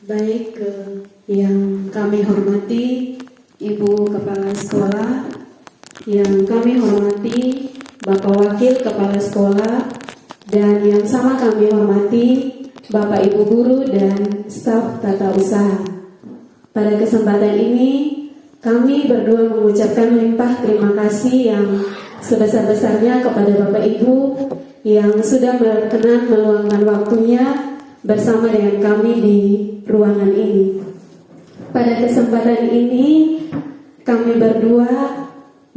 Baik, yang kami hormati Ibu Kepala Sekolah, yang kami hormati Bapak Wakil Kepala Sekolah, dan yang sama kami hormati Bapak Ibu Guru dan staf tata usaha. Pada kesempatan ini, kami berdua mengucapkan limpah terima kasih yang sebesar-besarnya kepada Bapak Ibu yang sudah berkenan meluangkan waktunya bersama dengan kami di ruangan ini. Pada kesempatan ini, kami berdua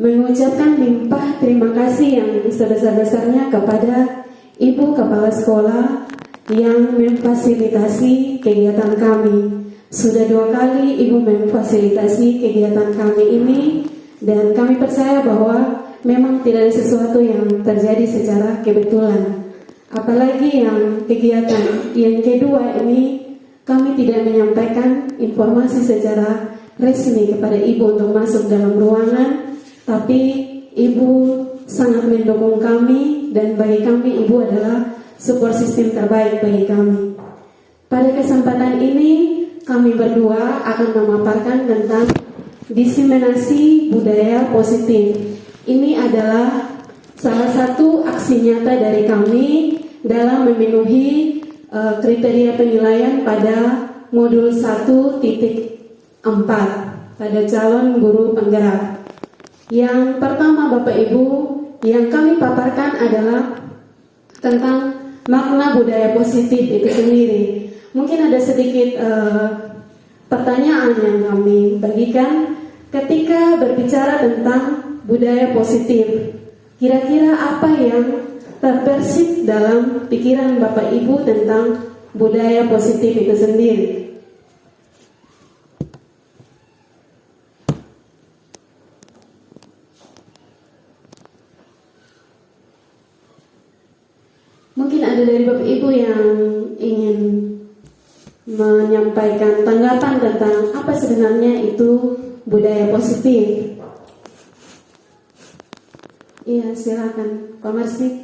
mengucapkan limpah terima kasih yang sebesar-besarnya kepada Ibu Kepala Sekolah yang memfasilitasi kegiatan kami. Sudah 2 kali Ibu memfasilitasi kegiatan kami ini, dan kami percaya bahwa memang tidak ada sesuatu yang terjadi secara kebetulan. Apalagi yang kegiatan yang kedua ini, kami tidak menyampaikan informasi secara resmi kepada Ibu untuk masuk dalam ruangan, tapi Ibu sangat mendukung kami, dan bagi kami Ibu adalah support system terbaik bagi kami. Pada kesempatan ini, kami berdua akan memaparkan tentang diseminasi budaya positif. Ini adalah salah satu aksi nyata dari kami dalam memenuhi kriteria penilaian pada modul 1.4 pada calon guru penggerak. Yang pertama Bapak Ibu, yang kami paparkan adalah tentang makna budaya positif itu sendiri. Mungkin ada sedikit pertanyaan yang kami bagikan ketika berbicara tentang budaya positif. Kira-kira apa yang terbersih dalam pikiran Bapak Ibu tentang budaya positif itu sendiri? Mungkin ada dari Bapak Ibu yang ingin menyampaikan tanggapan tentang apa sebenarnya itu budaya positif. Iya, silakan Pak Marsik.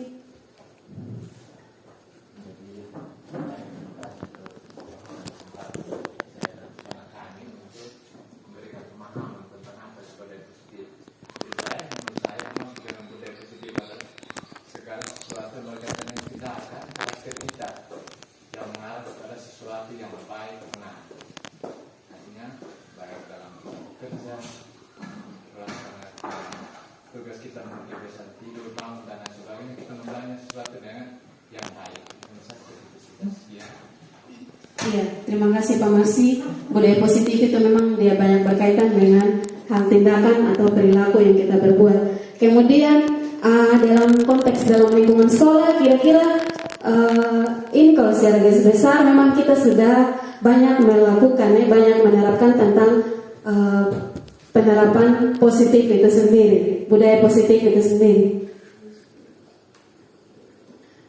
Iya, terima kasih Pak Marsi. Budaya positif itu memang dia banyak berkaitan dengan hal tindakan atau perilaku yang kita berbuat. Kemudian dalam konteks dalam lingkungan sekolah, kira-kira ini kalau secara garis besar memang kita sudah banyak melakukan, banyak menerapkan tentang penerapan positif itu sendiri, budaya positif itu sendiri.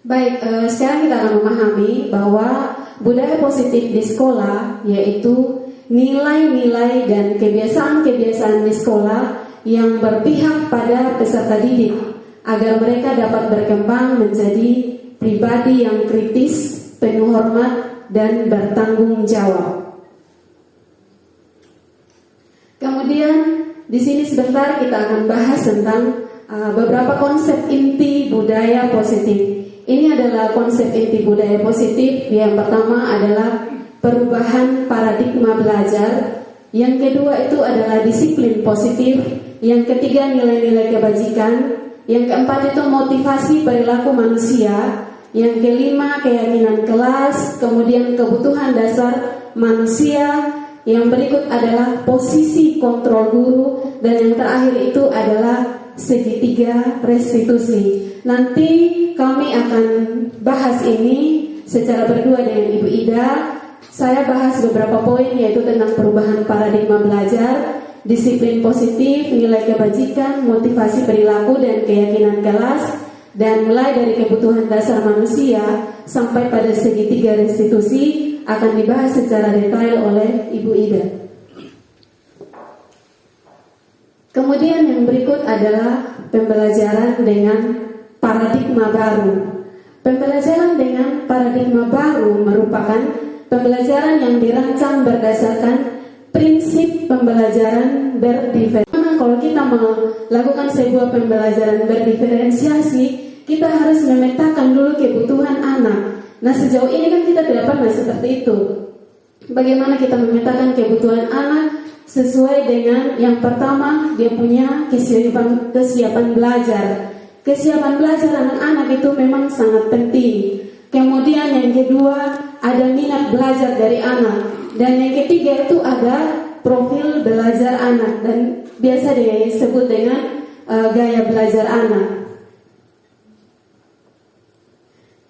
Baik, sekarang kita akan memahami bahwa budaya positif di sekolah yaitu nilai-nilai dan kebiasaan-kebiasaan di sekolah yang berpihak pada peserta didik agar mereka dapat berkembang menjadi pribadi yang kritis, penuh hormat, dan bertanggung jawab. Kemudian di sini sebentar kita akan bahas tentang beberapa konsep inti budaya positif. Ini adalah konsep inti budaya positif. Yang pertama adalah perubahan paradigma belajar. Yang kedua itu adalah disiplin positif. Yang ketiga nilai-nilai kebajikan. Yang keempat itu motivasi perilaku manusia. Yang kelima keyakinan kelas. Kemudian kebutuhan dasar manusia. Yang berikut adalah posisi kontrol guru. Dan yang terakhir itu adalah segitiga restitusi. Nanti kami akan bahas ini secara berdua dengan Ibu Ida. Saya bahas beberapa poin yaitu tentang perubahan paradigma belajar, disiplin positif, nilai kebajikan, motivasi perilaku dan keyakinan kelas, dan mulai dari kebutuhan dasar manusia sampai pada segitiga restitusi akan dibahas secara detail oleh Ibu Ida. Kemudian yang berikut adalah pembelajaran dengan paradigma baru. Pembelajaran dengan paradigma baru merupakan pembelajaran yang dirancang berdasarkan prinsip pembelajaran berdiferensiasi. Kalau kita melakukan sebuah pembelajaran berdiferensiasi, kita harus memetakan dulu kebutuhan anak. Nah, sejauh ini kan kita tidak pernah seperti itu. Bagaimana kita memetakan kebutuhan anak sesuai dengan yang pertama, dia punya kesiapan belajar. Kesiapan belajar anak-anak itu memang sangat penting. Kemudian yang kedua, ada minat belajar dari anak. Dan yang ketiga itu ada profil belajar anak, dan biasa disebut dengan gaya belajar anak.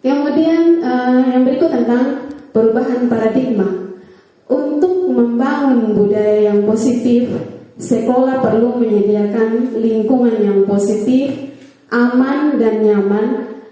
Kemudian yang berikut tentang perubahan paradigma. Untuk membangun budaya yang positif, sekolah perlu menyediakan lingkungan yang positif, aman dan nyaman,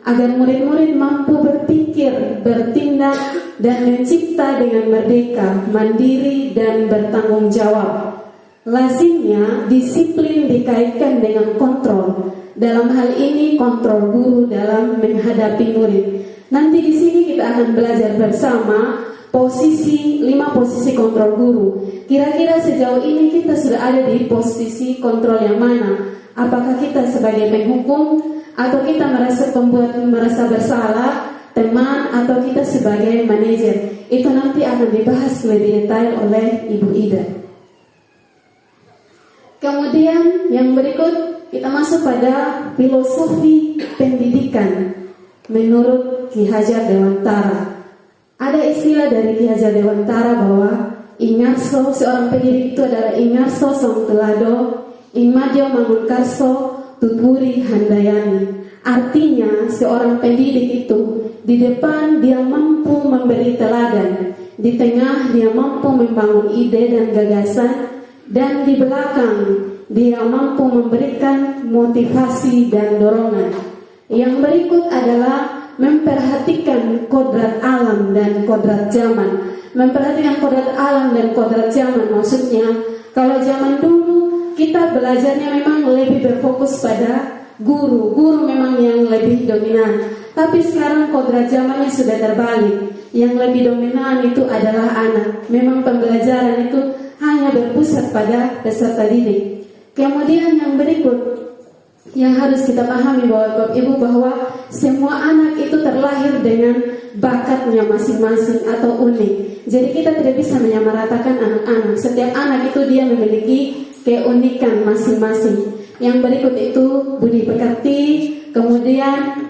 agar murid-murid mampu berpikir, bertindak, dan mencipta dengan merdeka, mandiri, dan bertanggung jawab. Lazimnya, disiplin dikaitkan dengan kontrol. Dalam hal ini, kontrol guru dalam menghadapi murid. Nanti di sini kita akan belajar bersama 5 posisi kontrol guru. Kira-kira sejauh ini kita sudah ada di posisi kontrol yang mana? Apakah kita sebagai penghukum, atau kita merasa bersalah, teman, atau kita sebagai manajer? Itu nanti akan dibahas lebih detail oleh Ibu Ida. Kemudian yang berikut kita masuk pada filosofi pendidikan menurut Ki Hajar Dewantara. Ada istilah dari Ki Hajar Dewantara bahwa ingarso, seorang pendidik itu adalah ingarso song telado, ingmadyo mangunkarso tuturi handayani. Artinya seorang pendidik itu di depan dia mampu memberi teladan, di tengah dia mampu membangun ide dan gagasan, dan di belakang dia mampu memberikan motivasi dan dorongan. Yang berikut adalah memperhatikan kodrat alam dan kodrat zaman. Memperhatikan kodrat alam dan kodrat zaman maksudnya, kalau zaman dulu kita belajarnya memang lebih berfokus pada guru memang yang lebih dominan. Tapi sekarang kodrat zamannya sudah terbalik. Yang lebih dominan itu adalah anak. Memang pembelajaran itu hanya berpusat pada peserta didik. Kemudian yang berikut yang harus kita pahami Bapak Ibu, bahwa semua anak itu terlahir dengan bakatnya masing-masing atau unik. Jadi kita tidak bisa menyamaratakan anak-anak. Setiap anak itu dia memiliki keunikan masing-masing. Yang berikut itu budi pekerti, kemudian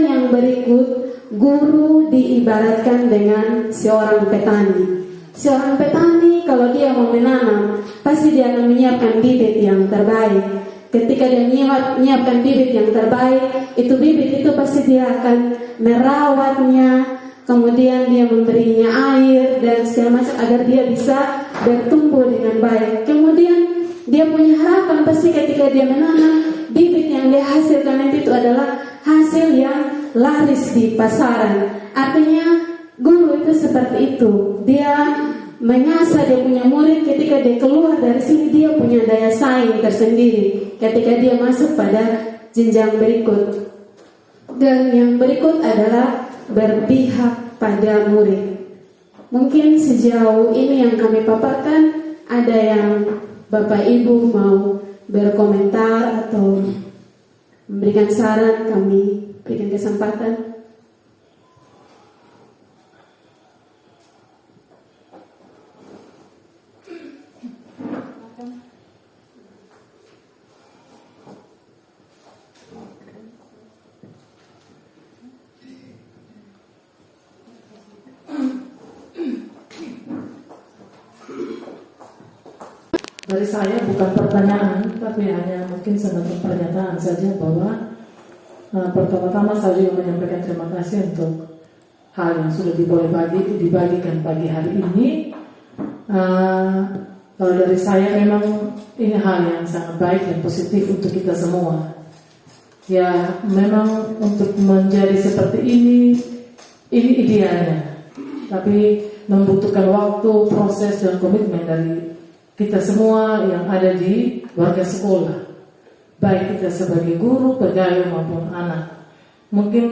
yang berikut guru diibaratkan dengan seorang petani. Seorang petani kalau dia mau menanam, pasti dia akan menyiapkan bibit yang terbaik. Ketika dia menyiapkan bibit yang terbaik, itu bibit itu pasti dia akan merawatnya, kemudian dia memberinya air dan segala macam agar dia bisa bertumbuh dengan baik. Kemudian dia punya harapan pasti ketika dia menanam, bibit yang dia hasilkan nanti itu adalah hasil yang laris di pasaran. Artinya guru itu seperti itu. Dia mengasah dia punya murid, ketika dia keluar dari sini dia punya daya saing tersendiri ketika dia masuk pada jenjang berikut. Dan yang berikut adalah berpihak pada murid. Mungkin sejauh ini yang kami paparkan, ada yang Bapak Ibu mau berkomentar atau memberikan saran, kami berikan kesempatan. Dari saya bukan pertanyaan, tapi hanya mungkin semacam pernyataan saja bahwa pertama-tama saya juga menyampaikan terima kasih untuk hal yang sudah dibagikan pagi hari ini. Kalau dari saya memang ini hal yang sangat baik dan positif untuk kita semua. Ya memang untuk menjadi seperti ini idealnya, tapi membutuhkan waktu, proses dan komitmen dari kita semua yang ada di warga sekolah, baik kita sebagai guru, pegawai maupun anak. Mungkin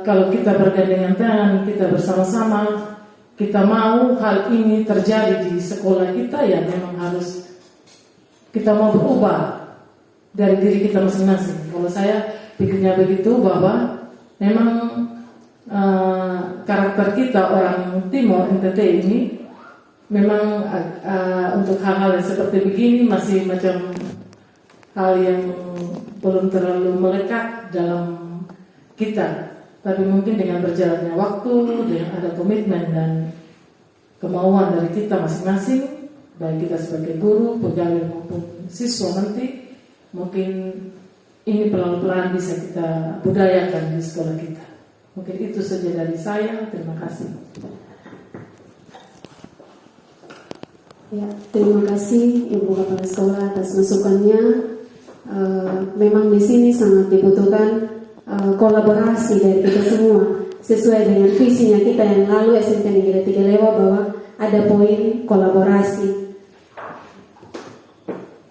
kalau kita bergandengan tangan, kita bersama-sama, kita mau hal ini terjadi di sekolah kita, ya memang harus kita mau berubah dari diri kita masing-masing. Kalau saya pikirnya begitu, bahwa memang karakter kita orang Timor NTT ini memang untuk hal-hal yang seperti begini masih macam hal yang belum terlalu melekat dalam kita. Tapi mungkin dengan berjalannya waktu, dengan ada komitmen dan kemauan dari kita masing-masing, baik kita sebagai guru, pegawai maupun siswa nanti, mungkin ini pelan-pelan bisa kita budayakan di sekolah kita. Mungkin itu saja dari saya. Terima kasih. Ya, terima kasih Ibu Kepala Sekolah atas masukannya. Memang di sini sangat dibutuhkan kolaborasi dari kita semua, sesuai dengan visinya kita yang lalu SMP Negeri 3 Lewa, bahwa ada poin kolaborasi.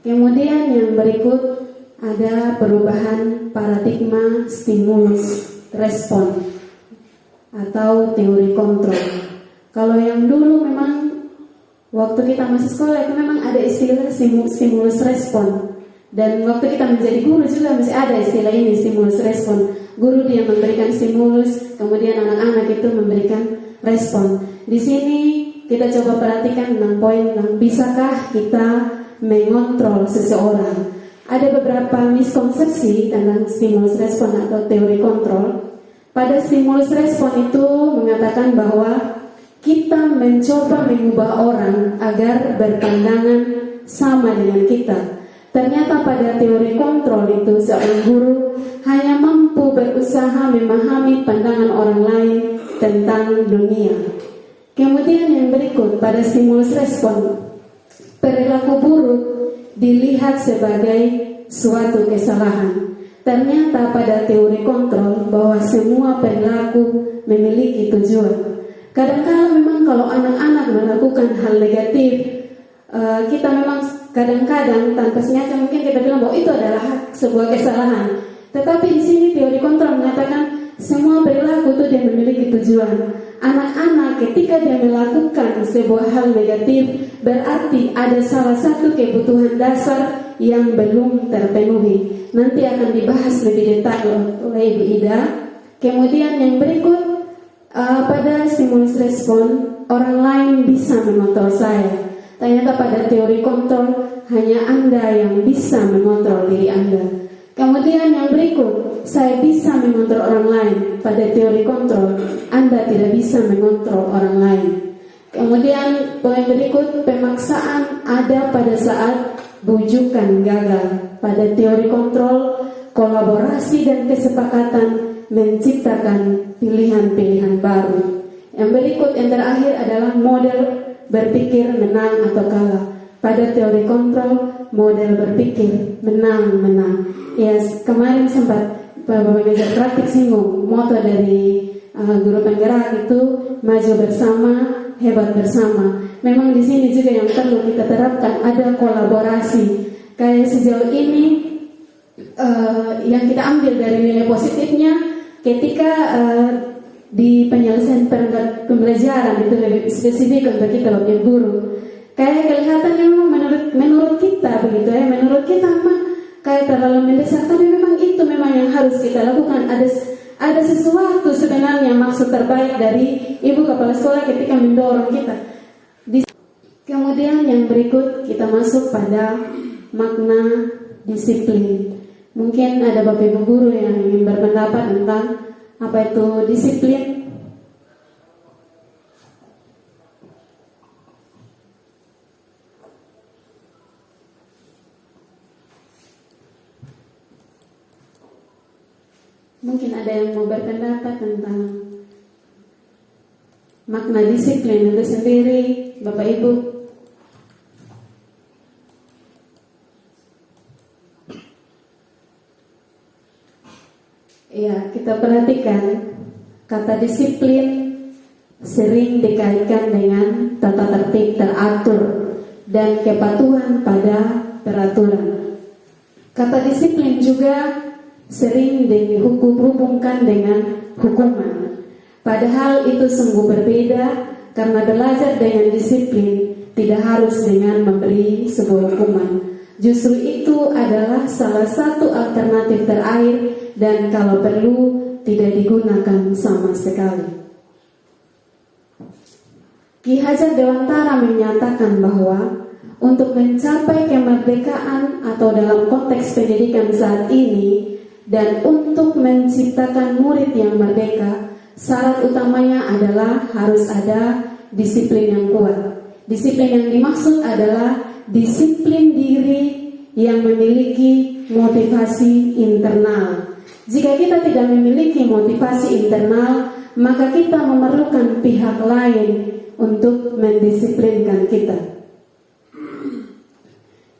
Kemudian yang berikut ada perubahan paradigma stimulus respon atau teori kontrol. Kalau yang dulu memang waktu kita masih sekolah itu memang ada istilah stimulus respon. Dan waktu kita menjadi guru juga masih ada istilah ini, stimulus respon. Guru dia memberikan stimulus, kemudian anak-anak itu memberikan respon. Di sini kita coba perhatikan 6 poin tentang bisakah kita mengontrol seseorang. Ada beberapa miskonsepsi tentang stimulus respon atau teori kontrol. Pada stimulus respon itu mengatakan bahwa kita mencoba mengubah orang agar berpandangan sama dengan kita. Ternyata pada teori kontrol itu seorang guru hanya mampu berusaha memahami pandangan orang lain tentang dunia. Kemudian yang berikut, pada stimulus respon, perilaku buruk dilihat sebagai suatu kesalahan. Ternyata pada teori kontrol bahwa semua perilaku memiliki tujuan. Kadang-kadang memang kalau anak-anak melakukan hal negatif, kita memang kadang-kadang tanpa sengaja mungkin kita bilang bahwa itu adalah sebuah kesalahan. Tetapi di sini teori kontrol mengatakan semua perilaku itu dia memiliki tujuan. Anak-anak ketika dia melakukan sebuah hal negatif, berarti ada salah satu kebutuhan dasar yang belum terpenuhi. Nanti akan dibahas lebih detail oleh Ibu Ida. Kemudian yang berikut, pada stimulus respon, orang lain bisa mengontrol saya. Ternyata pada teori kontrol hanya Anda yang bisa mengontrol diri Anda. Kemudian yang berikut, saya bisa mengontrol orang lain. Pada teori kontrol, Anda tidak bisa mengontrol orang lain. Kemudian poin berikut, pemaksaan ada pada saat bujukan gagal. Pada teori kontrol, kolaborasi dan kesepakatan menciptakan pilihan-pilihan baru. Yang berikut yang terakhir adalah model berpikir menang atau kalah. Pada teori kontrol, model berpikir menang-menang. Ya, kemarin sempat Bapak Mengajar Praktik singgung moto dari guru penggerak itu maju bersama, hebat bersama. Memang di sini juga yang perlu kita terapkan ada kolaborasi. Kayak sejauh ini yang kita ambil dari nilai positifnya ketika di penyelesaian pembelajaran itu lebih spesifik untuk kita sebagai guru. Kayak kelihatannya memang menurut kita begitu ya, menurut kita memang kayak terlalu mendesak, tapi memang itu memang yang harus kita lakukan. Ada sesuatu sebenarnya maksud terbaik dari Ibu Kepala Sekolah ketika mendorong kita. Kemudian yang berikut kita masuk pada makna disiplin. Mungkin ada Bapak Ibu guru yang ingin berpendapat tentang apa itu disiplin. Mungkin ada yang mau berpendapat tentang makna disiplin itu sendiri, Bapak Ibu. Ya, kita perhatikan kata disiplin sering dikaitkan dengan tata tertib teratur dan kepatuhan pada peraturan. Kata disiplin juga sering dihubungkan dengan hukuman. Padahal itu sungguh berbeda, karena belajar dengan disiplin tidak harus dengan memberi sebuah hukuman. Justru itu adalah salah satu alternatif terakhir, dan kalau perlu tidak digunakan sama sekali. Ki Hajar Dewantara menyatakan bahwa untuk mencapai kemerdekaan atau dalam konteks pendidikan saat ini dan untuk menciptakan murid yang merdeka, syarat utamanya adalah harus ada disiplin yang kuat. Disiplin yang dimaksud adalah disiplin diri yang memiliki motivasi internal. Jika kita tidak memiliki motivasi internal, maka kita memerlukan pihak lain untuk mendisiplinkan kita.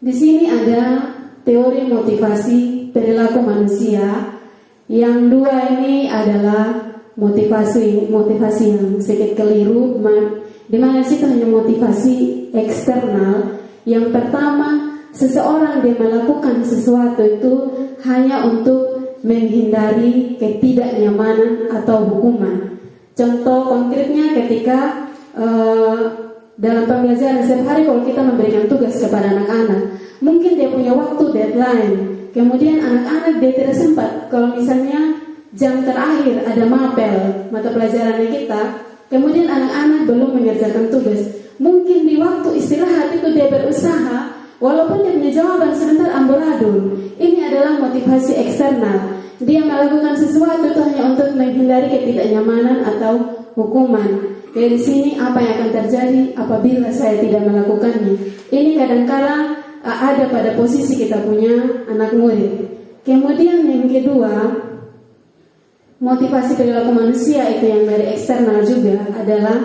Di sini ada teori motivasi perilaku manusia. Yang dua ini adalah motivasi yang sedikit keliru, di mana situ hanya motivasi eksternal. Yang pertama, seseorang dia melakukan sesuatu itu hanya untuk menghindari ketidaknyamanan atau hukuman. Contoh konkretnya ketika dalam pembelajaran setiap hari, kalau kita memberikan tugas kepada anak-anak, mungkin dia punya waktu deadline, kemudian anak-anak dia tidak sempat. Kalau misalnya jam terakhir ada mapel mata pelajarannya kita, kemudian anak-anak belum mengerjakan tugas, mungkin di waktu istirahat itu dia berusaha, walaupun dia punya jawaban sebentar amburadul. Ini adalah motivasi eksternal. Dia melakukan sesuatu itu hanya untuk menghindari ketidaknyamanan atau hukuman. Dari sini apa yang akan terjadi apabila saya tidak melakukannya? Ini kadang-kadang ada pada posisi kita punya anak murid. Kemudian yang kedua, motivasi perilaku manusia itu yang dari eksternal juga adalah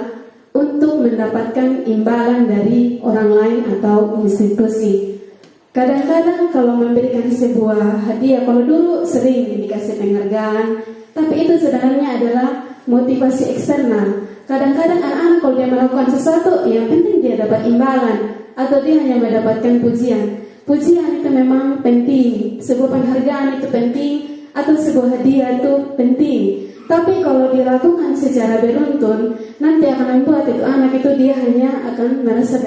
untuk mendapatkan imbalan dari orang lain atau institusi. Kadang-kadang kalau memberikan sebuah hadiah, kalau dulu sering dikasih penghargaan, tapi itu sebenarnya adalah motivasi eksternal. Kadang-kadang anak-anak kalau dia melakukan sesuatu, yang penting dia dapat imbalan, atau dia hanya mendapatkan pujian. Pujian itu memang penting, sebuah penghargaan itu penting, atau sebuah hadiah itu penting. Tapi kalau dilakukan secara beruntun, nanti akan membuat itu anak itu dia hanya akan merasa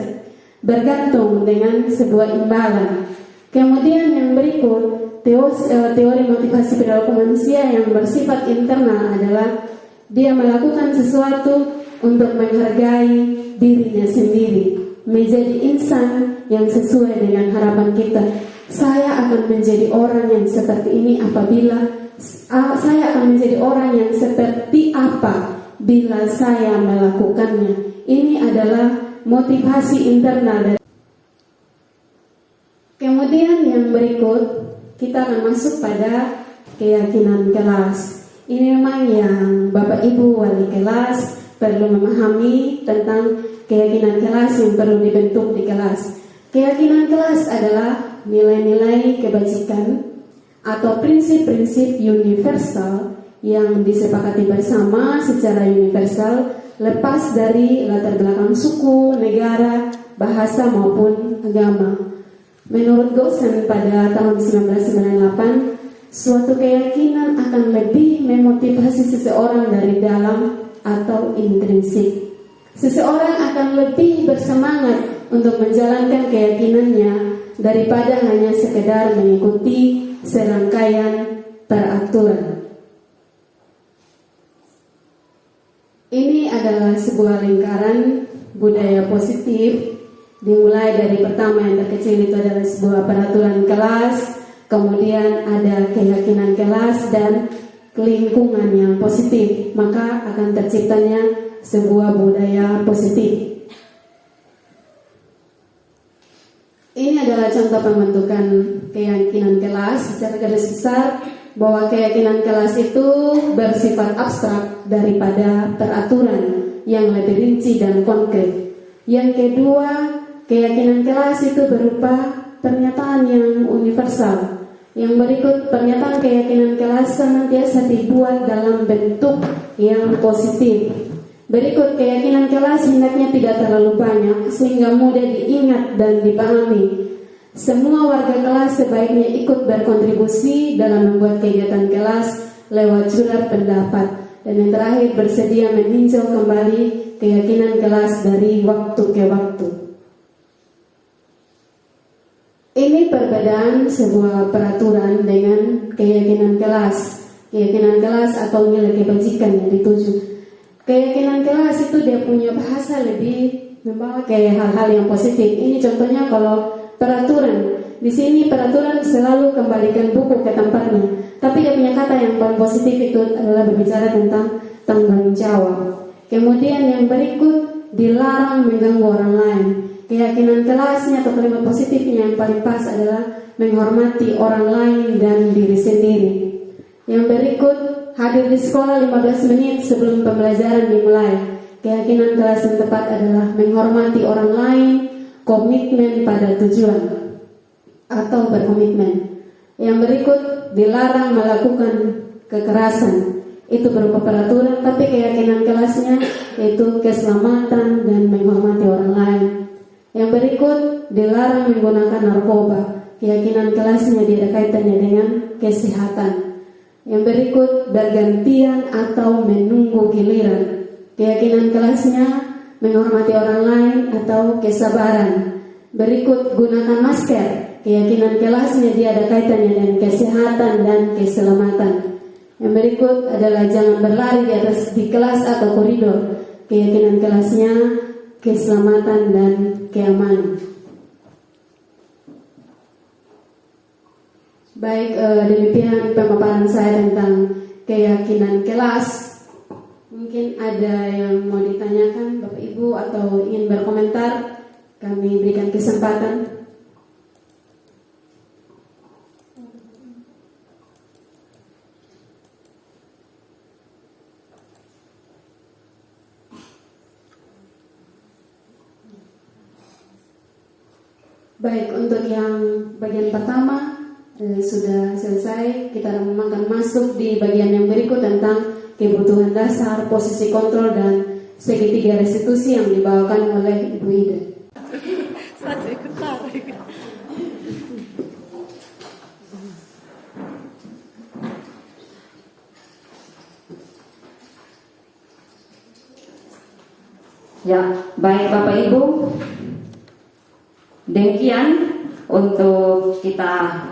bergantung dengan sebuah imbalan. Kemudian yang berikut, teori motivasi perilaku manusia yang bersifat internal adalah dia melakukan sesuatu untuk menghargai dirinya sendiri, menjadi insan yang sesuai dengan harapan kita. Saya akan menjadi orang yang seperti ini apabila saya akan menjadi orang yang seperti apa bila saya melakukannya. Ini adalah motivasi internal. Kemudian yang berikut, kita akan masuk pada keyakinan kelas. Ini memang yang Bapak Ibu wali kelas perlu memahami tentang keyakinan kelas yang perlu dibentuk di kelas. Keyakinan kelas adalah nilai-nilai kebajikan atau prinsip-prinsip universal yang disepakati bersama secara universal, lepas dari latar belakang suku, negara, bahasa maupun agama. Menurut Gosen pada tahun 1998, suatu keyakinan akan lebih memotivasi seseorang dari dalam atau intrinsik. Seseorang akan lebih bersemangat untuk menjalankan keyakinannya daripada hanya sekedar mengikuti serangkaian peraturan. Ini adalah sebuah lingkaran budaya positif, dimulai dari pertama yang terkecil itu adalah sebuah peraturan kelas, kemudian ada keyakinan kelas dan lingkungan yang positif, maka akan terciptanya sebuah budaya positif. Ini adalah contoh pembentukan keyakinan kelas secara garis besar, bahwa keyakinan kelas itu bersifat abstrak daripada peraturan yang lebih rinci dan konkret. Yang kedua, keyakinan kelas itu berupa pernyataan yang universal. Yang berikut, pernyataan keyakinan kelas senantiasa dibuat dalam bentuk yang positif. Berikut, keyakinan kelas hendaknya tidak terlalu banyak sehingga mudah diingat dan dipahami. Semua warga kelas sebaiknya ikut berkontribusi dalam membuat kegiatan kelas lewat surat pendapat. Dan yang terakhir, bersedia meninjau kembali keyakinan kelas dari waktu ke waktu. Ini perbedaan sebuah peraturan dengan keyakinan kelas. Keyakinan kelas atau nilai kebajikan yang dituju. Keyakinan kelas itu dia punya bahasa lebih membawa ke hal-hal yang positif. Ini contohnya kalau peraturan. Di sini peraturan selalu kembalikan buku ke tempatnya. Tapi dia punya kata yang paling positif itu adalah berbicara tentang tanggung jawab. Kemudian yang berikut, dilarang mengganggu orang lain. Keyakinan kelasnya atau kalimat positifnya yang paling pas adalah menghormati orang lain dan diri sendiri. Yang berikut, hadir di sekolah 15 menit sebelum pembelajaran dimulai. Keyakinan kelas yang tepat adalah menghormati orang lain, komitmen pada tujuan atau berkomitmen. Yang berikut, dilarang melakukan kekerasan. Itu berupa peraturan, tapi keyakinan kelasnya yaitu keselamatan dan menghormati orang lain. Yang berikut, dilarang menggunakan narkoba. Keyakinan kelasnya ada kaitannya dengan kesehatan. Yang berikut, bergantian atau menunggu giliran. Keyakinan kelasnya menghormati orang lain atau kesabaran. Berikut, gunakan masker. Keyakinan kelasnya dia ada kaitannya dengan kesehatan dan keselamatan. Yang berikut adalah jangan berlari di kelas atau koridor. Keyakinan kelasnya keselamatan dan keamanan. Baik, demikian pemaparan saya tentang keyakinan kelas. Mungkin ada yang mau ditanyakan Bapak Ibu atau ingin berkomentar, kami berikan kesempatan. Baik, untuk yang bagian pertama sudah selesai. Kita akan masuk di bagian yang berikut tentang kebutuhan dasar, posisi kontrol, dan segitiga restitusi yang dibawakan oleh Ibu Ida. Ya, baik Bapak Ibu. Demikian untuk kita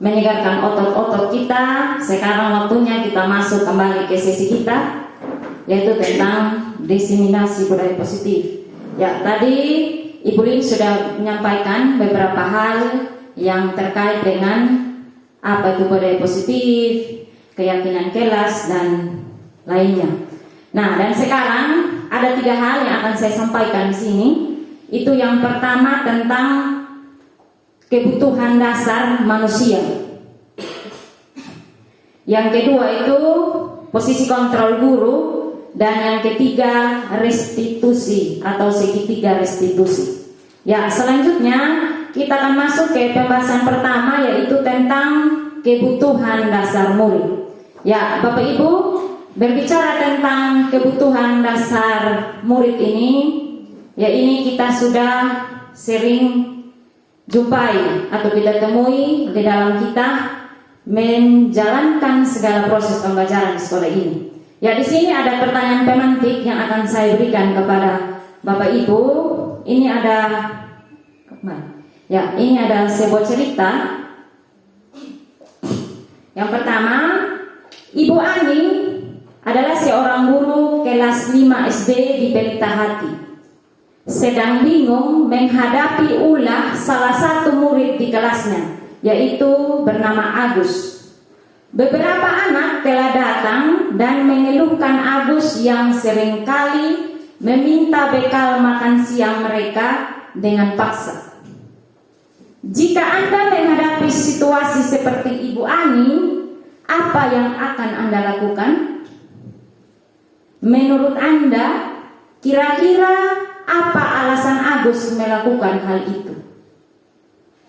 menyegarkan otot-otot kita. Sekarang waktunya kita masuk kembali ke sesi kita, yaitu tentang diseminasi budaya positif. Ya, tadi Ibu Lin sudah menyampaikan beberapa hal yang terkait dengan apa itu budaya positif, keyakinan kelas, dan lainnya. Nah, dan sekarang ada 3 hal yang akan saya sampaikan di sini. Itu yang pertama tentang kebutuhan dasar manusia. Yang kedua itu posisi kontrol guru, dan yang ketiga restitusi atau segitiga restitusi. Ya, selanjutnya kita akan masuk ke pembahasan pertama, yaitu tentang kebutuhan dasar murid. Ya, Bapak Ibu, berbicara tentang kebutuhan dasar murid ini, ya ini kita sudah sering jumpai atau kita temui di dalam kita menjalankan segala proses pembelajaran di sekolah ini. Ya, di sini ada pertanyaan pemantik yang akan saya berikan kepada Bapak Ibu. Ini ada, ya ini ada sebuah cerita. Yang pertama, Ibu Ani adalah seorang guru kelas 5 SD di Pelita Hati. Sedang bingung menghadapi ulah salah satu murid di kelasnya, yaitu bernama Agus. Beberapa anak telah datang dan mengeluhkan Agus yang seringkali meminta bekal makan siang mereka dengan paksa. Jika Anda menghadapi situasi seperti Ibu Ani, apa yang akan Anda lakukan? Menurut Anda, kira-kira apa alasan Agus melakukan hal itu?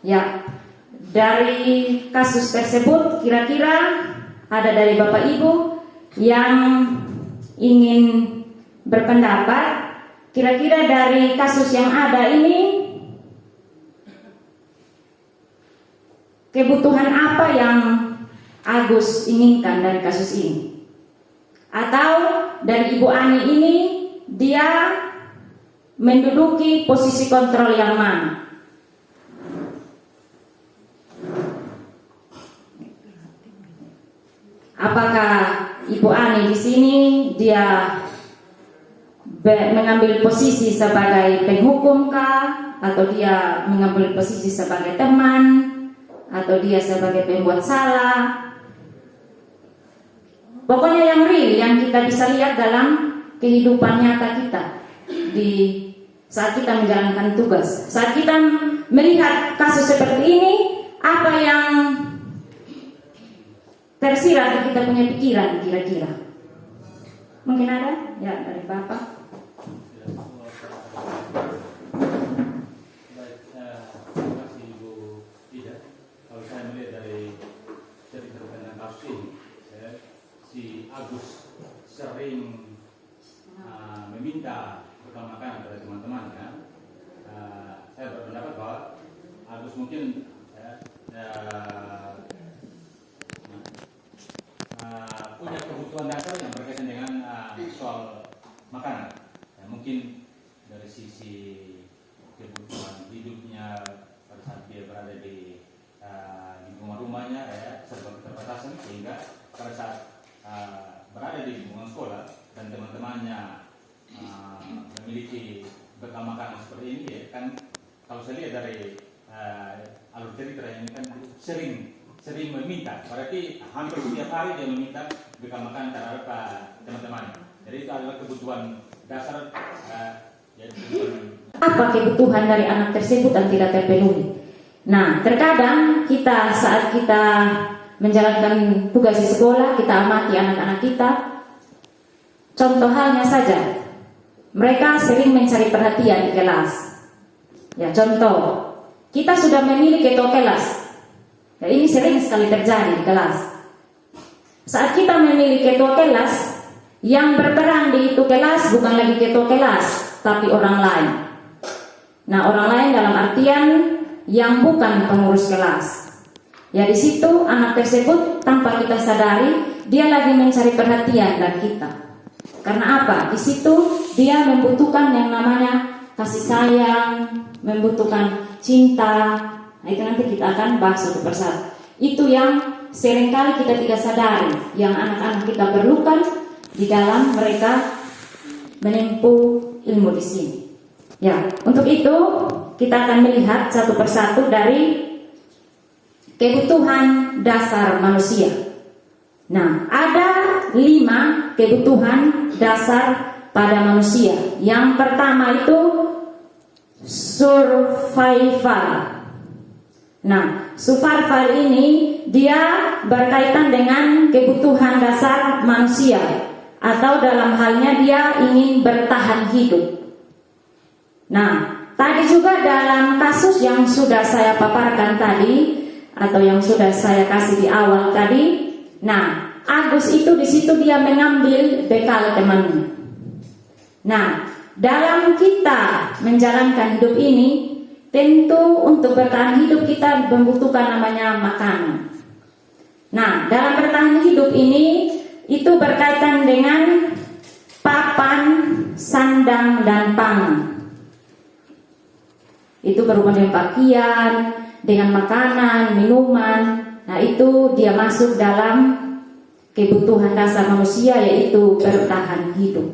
Ya, dari kasus tersebut kira-kira ada dari Bapak Ibu yang ingin berpendapat. Kira-kira dari kasus yang ada ini kebutuhan apa yang Agus inginkan dari kasus ini? Atau dari Ibu Ani ini dia menduduki posisi kontrol yang mana? Apakah Ibu Ani di sini dia mengambil posisi sebagai penghukum kah? Atau dia mengambil posisi sebagai teman? Atau dia sebagai pembuat salah? Pokoknya yang real, yang kita bisa lihat dalam kehidupan nyata kita di saat kita menjalankan tugas. Saat kita melihat kasus seperti ini, apa yang tersirat di kita punya pikiran kira-kira? Mungkin ada? Ya, dari Bapak. Baik, terima kasih Ibu Ida. Kalau saya melihat dari cerita tentang kasus ini, si Agus sering meminta bekal makanan kepada teman-temannya. Saya berpendapat bahwa Agus mungkin punya kebutuhan dasar yang berkaitan dengan soal makanan. Mungkin dari sisi kebutuhan hidupnya pada saat dia berada di rumah-rumahnya serba keterbatasan, sehingga pada saat berada di lingkungan sekolah dan teman-temannya memiliki bekal makanan seperti ini, ya kan, kalau saya lihat dari alur cerita ini kan sering meminta, berarti hampir setiap hari dia meminta bekal makanan terhadap teman-temannya. Jadi itu adalah kebutuhan dasar. Apa kebutuhan dari anak tersebut yang tidak terpenuhi? Nah, terkadang kita saat kita menjalankan tugas di sekolah, kita amati anak-anak kita. Contoh halnya saja, mereka sering mencari perhatian di kelas. Ya, contoh, kita sudah memilih ketua kelas. Ya, ini sering sekali terjadi di kelas. Saat kita memilih ketua kelas, yang berperan di itu kelas bukan lagi ketua kelas, tapi orang lain. Nah, orang lain dalam artian yang bukan pengurus kelas. Ya, di situ anak tersebut tanpa kita sadari dia lagi mencari perhatian dari kita. Karena apa? Di situ dia membutuhkan yang namanya kasih sayang, membutuhkan cinta. Nah, itu nanti kita akan bahas satu persatu. Itu yang seringkali kita tidak sadari, yang anak-anak kita perlukan di dalam mereka menempuh ilmu di sini. Ya, untuk itu kita akan melihat satu persatu dari kebutuhan dasar manusia. Nah, ada 5 kebutuhan dasar pada manusia. Yang pertama itu survival. Nah, survival ini dia berkaitan dengan kebutuhan dasar manusia, atau dalam halnya dia ingin bertahan hidup. Nah, tadi juga dalam kasus yang sudah saya paparkan tadi, atau yang sudah saya kasih di awal tadi, nah, Agus itu di situ dia mengambil bekal temannya. Nah, dalam kita menjalankan hidup ini, tentu untuk bertahan hidup kita membutuhkan namanya makanan. Nah, dalam bertahan hidup ini itu berkaitan dengan papan, sandang, dan pangan. Itu berhubungan dengan pakaian, dengan makanan, minuman. Nah, itu dia masuk dalam kebutuhan dasar manusia, yaitu bertahan hidup.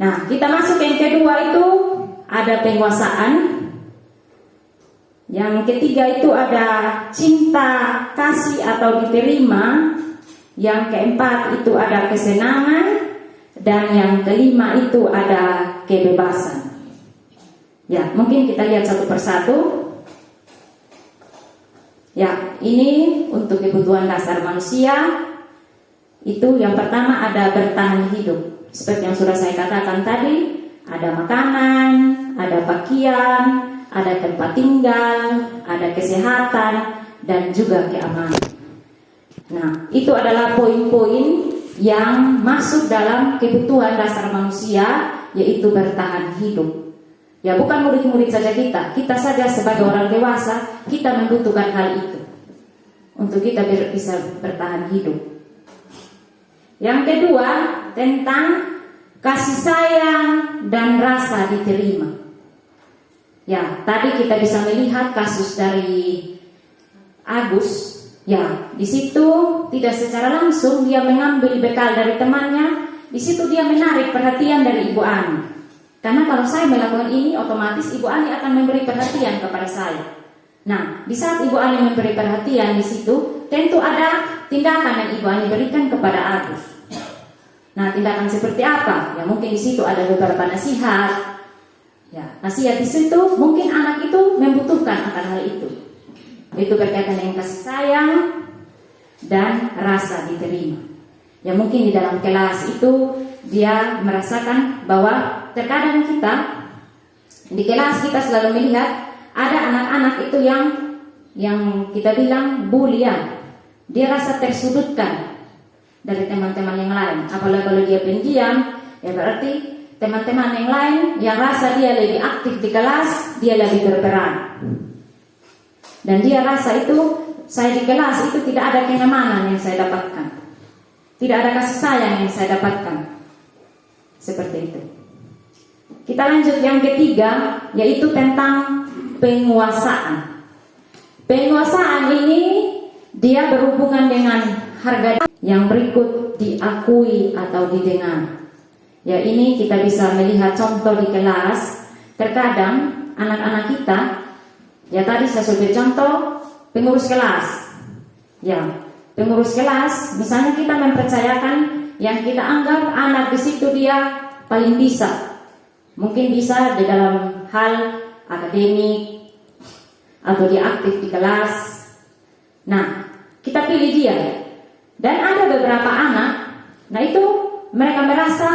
Nah, kita masuk yang kedua itu ada penguasaan. Yang ketiga itu ada cinta, kasih atau diterima. Yang keempat itu ada kesenangan. Dan yang kelima itu ada kebebasan. Ya, mungkin kita lihat satu persatu. Ya, ini untuk kebutuhan dasar manusia. Itu yang pertama ada bertahan hidup. Seperti yang sudah saya katakan tadi, ada makanan, ada pakaian, ada tempat tinggal, ada kesehatan, dan juga keamanan. Nah, itu adalah poin-poin yang masuk dalam kebutuhan dasar manusia, yaitu bertahan hidup. Ya bukan murid-murid saja kita saja sebagai orang dewasa, kita membutuhkan hal itu untuk kita bisa bertahan hidup. Yang kedua, tentang kasih sayang dan rasa diterima. Ya, tadi kita bisa melihat kasus dari Agus. Ya, di situ tidak secara langsung dia mengambil bekal dari temannya. Di situ dia menarik perhatian dari Ibu Ani. Karena kalau saya melakukan ini, otomatis Ibu Ani akan memberi perhatian kepada saya. Nah, di saat Ibu Ani memberi perhatian di situ, tentu ada tindakan yang Ibu Ani berikan kepada Agus. Nah, tindakan seperti apa? Ya mungkin di situ ada beberapa nasihat. Ya, nasihat di situ mungkin anak itu membutuhkan akan hal itu. Itu berkaitan dengan kasih sayang dan rasa diterima. Ya mungkin di dalam kelas itu dia merasakan bahwa terkadang kita di kelas kita selalu melihat ada anak-anak itu yang kita bilang bulian. Dia rasa tersudutkan dari teman-teman yang lain. Apalagi kalau dia pendiam, ya berarti teman-teman yang lain yang rasa dia lebih aktif di kelas, dia lebih berperan. Dan dia rasa itu, saya di kelas itu tidak ada kenyamanan yang saya dapatkan. Tidak ada kasih sayang yang saya dapatkan. Seperti itu. Kita lanjut yang ketiga, yaitu tentang penguasaan. Penguasaan ini dia berhubungan dengan harga yang berikut diakui atau didengar. Ya ini kita bisa melihat contoh di kelas. Terkadang anak-anak kita, ya tadi saya sudah contoh pengurus kelas. Ya pengurus kelas, misalnya kita mempercayakan yang kita anggap anak di situ dia paling bisa. Mungkin bisa di dalam hal akademik atau dia aktif di kelas. Nah, kita pilih dia. Dan ada beberapa anak, nah itu mereka merasa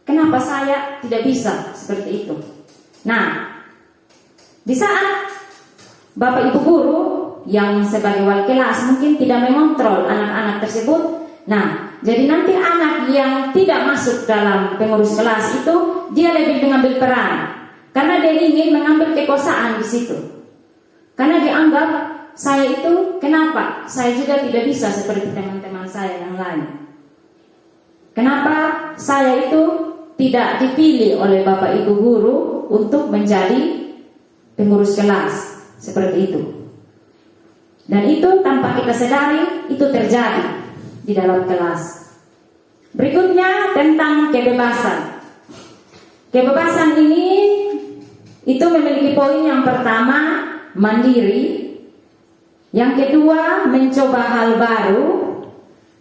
kenapa saya tidak bisa seperti itu. Nah, di saat Bapak Ibu guru yang sebagai wali kelas mungkin tidak mengontrol anak-anak tersebut. Nah, jadi nanti anak yang tidak masuk dalam pengurus kelas itu dia lebih mengambil peran karena dia ingin mengambil kekuasaan di situ. Karena dianggap saya itu kenapa saya juga tidak bisa seperti teman-teman saya yang lain. Kenapa saya itu tidak dipilih oleh Bapak Ibu guru untuk menjadi pengurus kelas seperti itu. Dan itu tanpa kita sadari itu terjadi di dalam kelas. Berikutnya tentang kebebasan. Kebebasan ini itu memiliki poin yang pertama mandiri, yang kedua mencoba hal baru,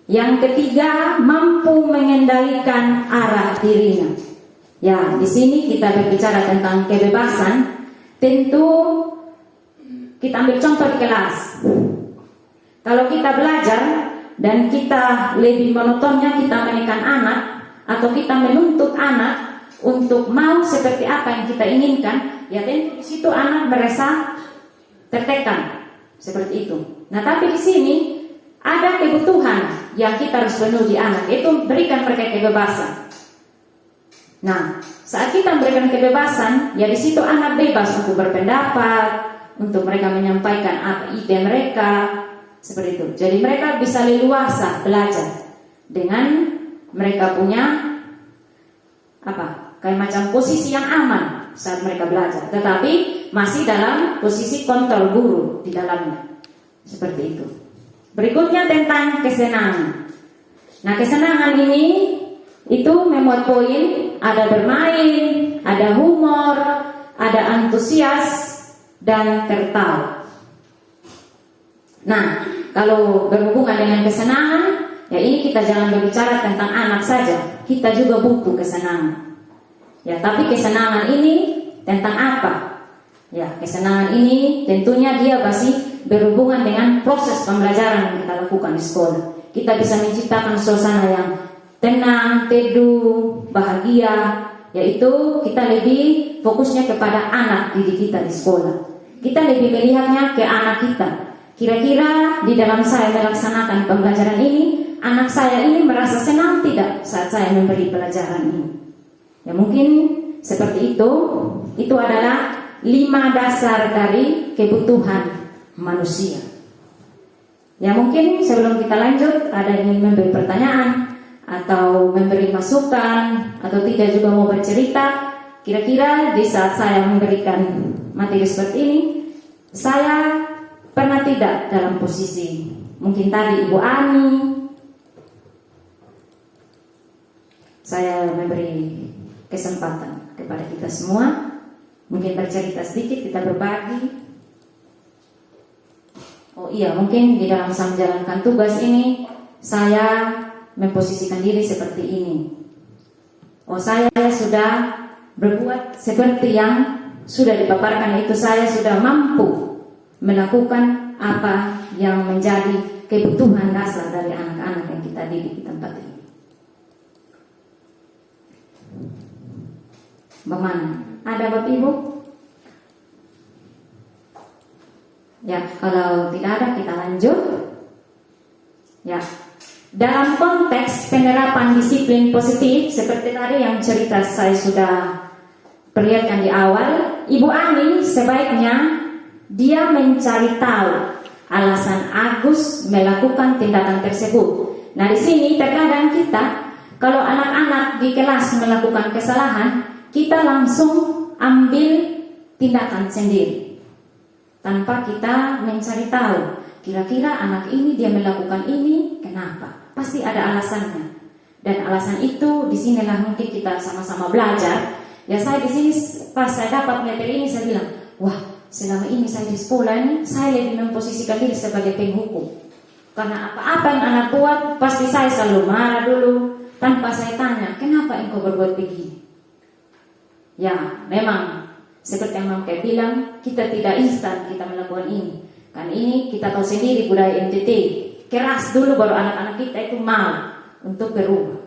yang ketiga mampu mengendalikan arah dirinya. Ya, di sini kita berbicara tentang kebebasan. Tentu kita ambil contoh di kelas. Kalau kita belajar dan kita lebih monotonnya kita menekan anak atau kita menuntut anak untuk mau seperti apa yang kita inginkan, ya tentu di situ anak merasa tertekan seperti itu. Nah, tapi di sini ada kebutuhan yang kita harus penuhi anak, itu berikan mereka kebebasan. Nah, saat kita memberikan kebebasan, ya di situ anak bebas untuk berpendapat, untuk mereka menyampaikan apa ide mereka. Seperti itu. Jadi mereka bisa leluasa belajar dengan mereka punya kayak macam posisi yang aman saat mereka belajar, tetapi masih dalam posisi kontrol guru di dalamnya. Seperti itu. Berikutnya tentang kesenangan. Nah, kesenangan ini itu memuat poin, ada bermain, ada humor, ada antusias dan tertawa. Nah, kalau berhubungan dengan kesenangan, ya ini kita jangan berbicara tentang anak saja. Kita juga butuh kesenangan. Ya, tapi kesenangan ini tentang apa? Ya, kesenangan ini tentunya dia masih berhubungan dengan proses pembelajaran yang kita lakukan di sekolah. Kita bisa menciptakan suasana yang tenang, teduh, bahagia. Yaitu kita lebih fokusnya kepada anak didik kita di sekolah. Kita lebih melihatnya ke anak kita. Kira-kira di dalam saya melaksanakan pembelajaran ini, anak saya ini merasa senang tidak saat saya memberi pelajaran ini? Ya mungkin seperti itu adalah 5 dasar dari kebutuhan manusia. Ya, mungkin sebelum kita lanjut ada yang ingin memberi pertanyaan atau memberi masukan atau tidak juga mau bercerita. Kira-kira di saat saya memberikan materi seperti ini, saya pernah tidak dalam posisi mungkin tadi Ibu Ani, saya memberi kesempatan kepada kita semua mungkin bercerita sedikit, kita berbagi. Oh iya, mungkin di dalam saya menjalankan tugas ini saya memposisikan diri seperti ini. Oh, saya sudah berbuat seperti yang sudah dipaparkan itu, saya sudah mampu melakukan apa yang menjadi kebutuhan dasar dari anak-anak yang kita didik di tempat ini. Bagaimana? Ada Bapak Ibu? Ya, kalau tidak ada kita lanjut. Ya, dalam konteks penerapan disiplin positif seperti tadi yang cerita saya sudah perlihatkan di awal, Ibu Ani sebaiknya dia mencari tahu alasan Agus melakukan tindakan tersebut. Nah, di sini terkadang kita kalau anak-anak di kelas melakukan kesalahan, kita langsung ambil tindakan sendiri tanpa kita mencari tahu kira-kira anak ini dia melakukan ini kenapa? Pasti ada alasannya. Dan alasan itu disinilah mungkin kita sama-sama belajar. Ya, saya di sini pas saya dapat materi ini saya bilang, wah, selama ini saya di sekolah ini saya lebih memposisikan diri sebagai penghukum. Karena apa-apa yang anak buat pasti saya selalu marah dulu tanpa saya tanya, kenapa engkau berbuat begini? Ya, memang seperti yang Mamke bilang, kita tidak instan kita melakukan ini. Kan ini kita tahu sendiri budaya NTT, keras dulu baru anak-anak kita itu mau untuk berubah.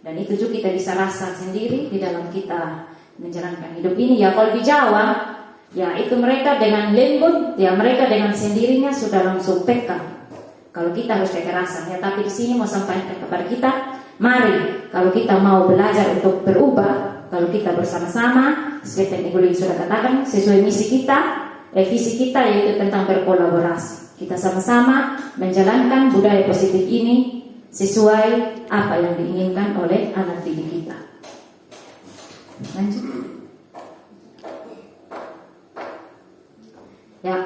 Dan itu juga kita bisa rasa sendiri di dalam kita menjalankan hidup ini. Ya, kalau di Jawa, ya itu mereka dengan lembut, ya mereka dengan sendirinya sudah langsung peka. Kalau kita harus kekerasan, ya tapi di sini mau sampaikan kepada kita, mari kalau kita mau belajar untuk berubah, kalau kita bersama-sama, seperti yang Ibu Lili sudah katakan, sesuai misi kita, visi kita yaitu tentang berkolaborasi. Kita sama-sama menjalankan budaya positif ini sesuai apa yang diinginkan oleh anak didik kita. Lanjut. Ya,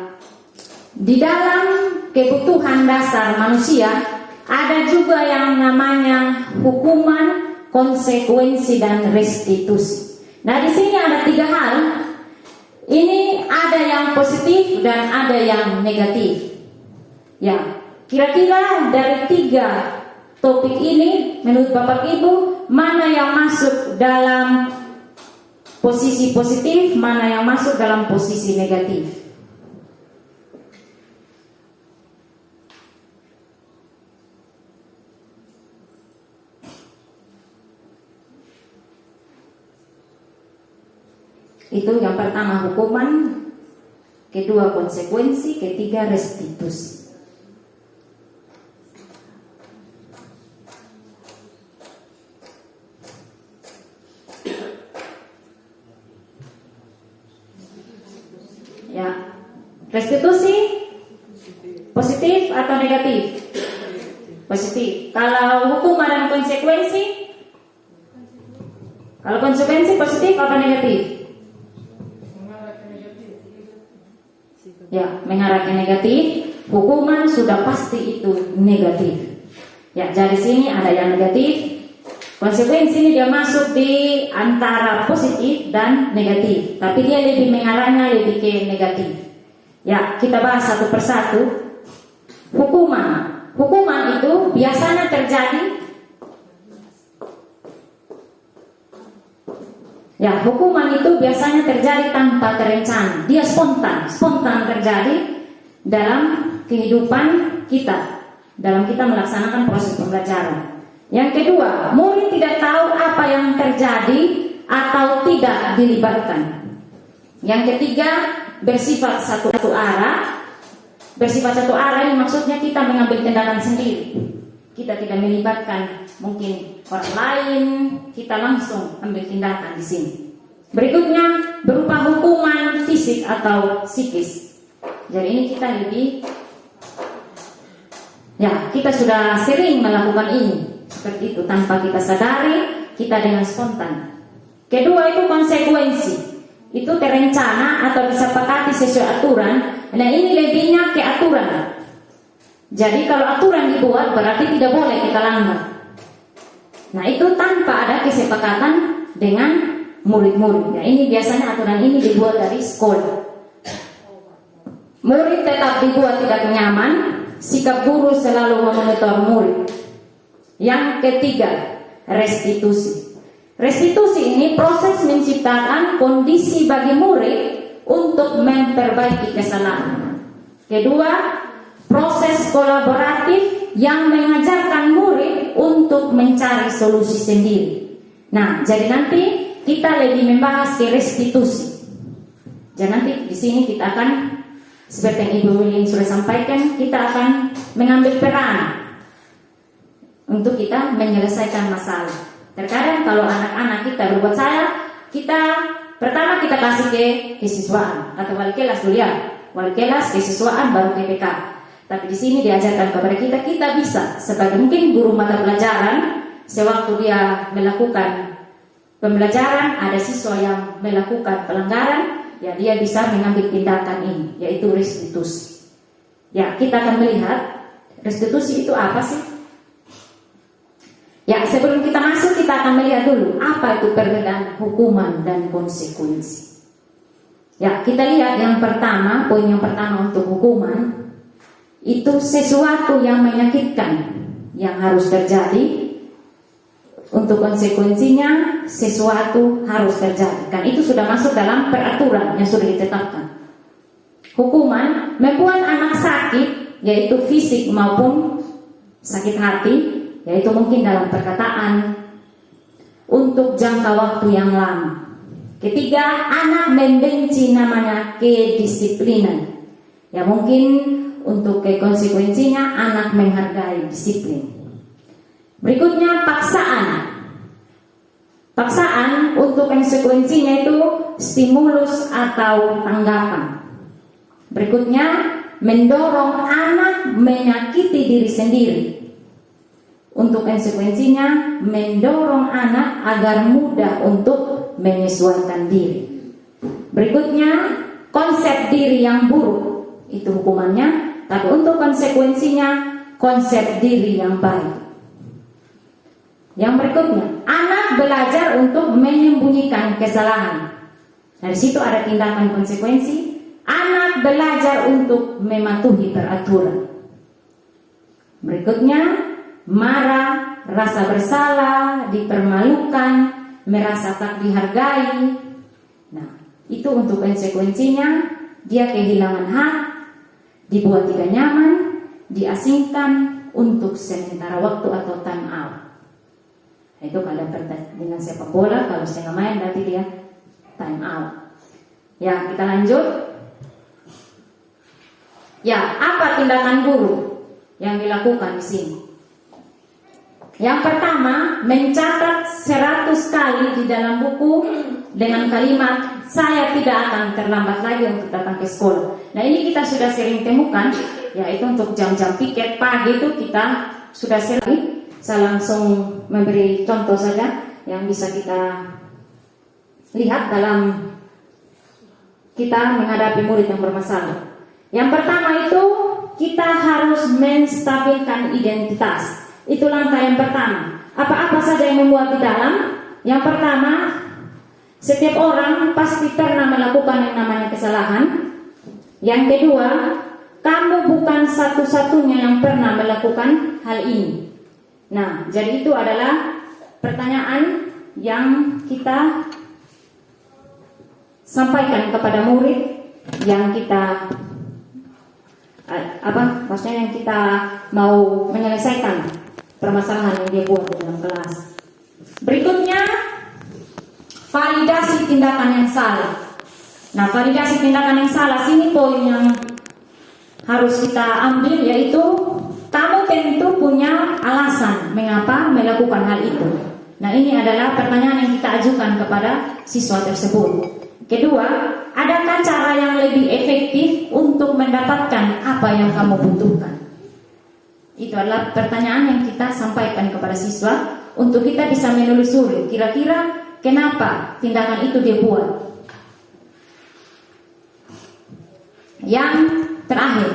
di dalam kebutuhan dasar manusia ada juga yang namanya hukuman, konsekuensi dan restitusi. Nah, di sini ada 3 hal. Ini ada yang positif dan ada yang negatif. Ya, kira-kira dari 3 topik ini menurut Bapak Ibu mana yang masuk dalam posisi positif, mana yang masuk dalam posisi negatif? Itu yang pertama hukuman, kedua konsekuensi, ketiga restitusi. Ya, restitusi positif atau negatif? Positif. Kalau hukuman dan konsekuensi? Kalau konsekuensi positif atau negatif? Ya, mengarah ke negatif. Hukuman sudah pasti itu negatif. Ya, jadi sini ada yang negatif. Konsekuensi ini dia masuk di antara positif dan negatif, tapi dia lebih mengarahnya lebih ke negatif. Ya, kita bahas satu persatu. Hukuman itu biasanya terjadi. Ya, hukuman itu biasanya terjadi tanpa terencana. Dia spontan terjadi dalam kehidupan kita, dalam kita melaksanakan proses pembelajaran. Yang kedua, murid tidak tahu apa yang terjadi atau tidak dilibatkan. Yang ketiga, bersifat satu arah. Bersifat satu arah ini maksudnya kita mengambil tindakan sendiri. Kita tidak melibatkan mungkin orang lain, kita langsung ambil tindakan di sini. Berikutnya berupa hukuman fisik atau psikis. Jadi ini kita kita sudah sering melakukan ini seperti itu tanpa kita sadari, kita dengan spontan. Kedua itu konsekuensi, itu terencana atau disepakati sesuai aturan. Nah ini lebihnya ke aturan. Jadi kalau aturan dibuat berarti tidak boleh kita langgar. Nah itu tanpa ada kesepakatan dengan murid-murid. Nah ini biasanya aturan ini dibuat dari sekolah. Murid tetap dibuat tidak nyaman. Sikap guru selalu memonitor murid. Yang ketiga, restitusi. Restitusi ini proses menciptakan kondisi bagi murid untuk memperbaiki kesalahan. Kedua, proses kolaboratif yang mengajarkan murid untuk mencari solusi sendiri. Nah, jadi nanti kita lebih membahas ke restitusi. Jadi nanti di sini kita akan, seperti yang Ibu William sudah sampaikan, kita akan mengambil peran untuk kita menyelesaikan masalah. Terkadang kalau anak-anak kita berbuat salah, pertama kita kasih ke kesiswaan atau wali kelas dulu ya, wali kelas kesiswaan baru PPK. Tapi di sini diajarkan kepada kita bisa sebagai mungkin guru mata pelajaran, sewaktu dia melakukan pembelajaran ada siswa yang melakukan pelanggaran, ya dia bisa mengambil tindakan ini, yaitu restitusi. Ya, kita akan melihat restitusi itu apa sih? Ya, sebelum kita masuk kita akan melihat dulu apa itu perbedaan hukuman dan konsekuensi. Ya, kita lihat yang pertama, poin yang pertama untuk hukuman itu sesuatu yang menyakitkan yang harus terjadi. Untuk konsekuensinya sesuatu harus terjadi. Kan itu sudah masuk dalam peraturan yang sudah ditetapkan. Hukuman membuat anak sakit, yaitu fisik maupun sakit hati, yaitu mungkin dalam perkataan, untuk jangka waktu yang lama. Ketiga, anak membenci namanya kedisiplinan. Ya mungkin untuk konsekuensinya anak menghargai disiplin. Berikutnya paksaan. Paksaan untuk konsekuensinya itu stimulus atau tanggapan. Berikutnya mendorong anak menyakiti diri sendiri. Untuk konsekuensinya mendorong anak agar mudah untuk menyesuaikan diri. Berikutnya konsep diri yang buruk, itu hukumannya. Tapi untuk konsekuensinya konsep diri yang baik. Yang berikutnya, anak belajar untuk menyembunyikan kesalahan. Dari situ ada tindakan konsekuensi. Anak belajar untuk mematuhi peraturan. Berikutnya, marah, rasa bersalah, dipermalukan, merasa tak dihargai. Nah, itu untuk konsekuensinya, dia kehilangan hak, dibuat tidak nyaman, diasingkan untuk sementara waktu atau time out. Itu kalau dengan sepak bola, kalau setengah main nanti dia time out. Ya, kita lanjut. Ya, apa tindakan guru yang dilakukan di sini? Yang pertama, mencatat 100 kali di dalam buku dengan kalimat saya tidak akan terlambat lagi untuk datang ke sekolah. Nah, ini kita sudah sering temukan, yaitu untuk jam-jam piket pagi itu kita sudah sering. Saya langsung memberi contoh saja yang bisa kita lihat dalam kita menghadapi murid yang bermasalah. Yang pertama itu kita harus menstabilkan identitas. Itu langkah yang pertama. Apa-apa saja yang membuat di dalam. Yang pertama, setiap orang pasti pernah melakukan yang namanya kesalahan. Yang kedua, kamu bukan satu-satunya yang pernah melakukan hal ini. Nah, jadi itu adalah pertanyaan yang kita sampaikan kepada murid yang kita maksudnya yang kita mau menyelesaikan permasalahan yang dia buat di dalam kelas. Berikutnya, validasi tindakan yang salah. Nah, validasi tindakan yang salah sini poin yang harus kita ambil, yaitu kamu tentu punya alasan mengapa melakukan hal itu. Nah, ini adalah pertanyaan yang kita ajukan kepada siswa tersebut. Kedua, adakah cara yang lebih efektif untuk mendapatkan apa yang kamu butuhkan? Itu adalah pertanyaan yang kita sampaikan kepada siswa untuk kita bisa menelusuri kira-kira kenapa tindakan itu dia buat. Yang terakhir,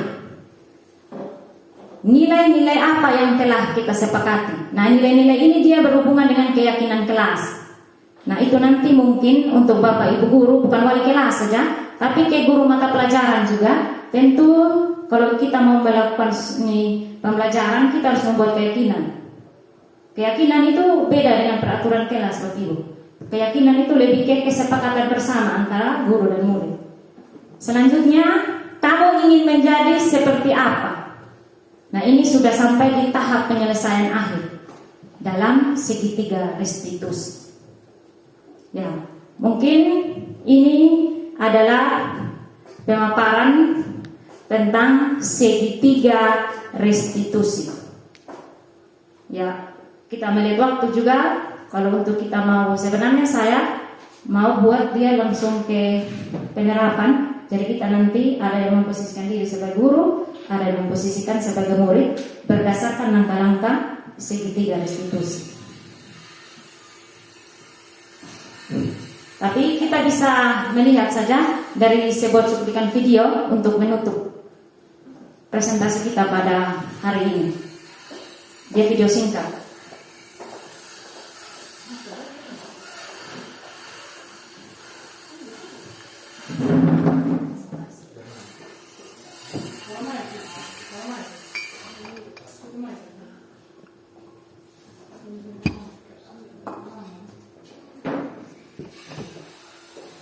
nilai-nilai apa yang telah kita sepakati. Nah, nilai-nilai ini dia berhubungan dengan keyakinan kelas. Nah, itu nanti mungkin untuk Bapak Ibu guru, bukan wali kelas saja, tapi ke guru mata pelajaran juga. Tentu kalau kita mau melakukan ini pembelajaran, kita harus membuat keyakinan. Keyakinan itu beda dengan peraturan kelas, Bapak Ibu. Keyakinan itu lebih ke kesepakatan bersama antara guru dan murid. Selanjutnya, kamu ingin menjadi seperti apa? Nah, ini sudah sampai di tahap penyelesaian akhir dalam segitiga restitusi. Ya, mungkin ini adalah pemaparan tentang segitiga restitusi. Ya, kita melihat waktu juga. Kalau untuk kita mau, sebenarnya saya mau buat dia langsung ke penerapan. Jadi kita nanti ada yang memposisikan diri sebagai guru, ada yang memposisikan sebagai murid berdasarkan langkah-langkah segitiga restitusi. Tapi kita bisa melihat saja dari sebuah cuplikan video untuk menutup presentasi kita pada hari ini. Dia video singkat.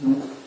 Hmm.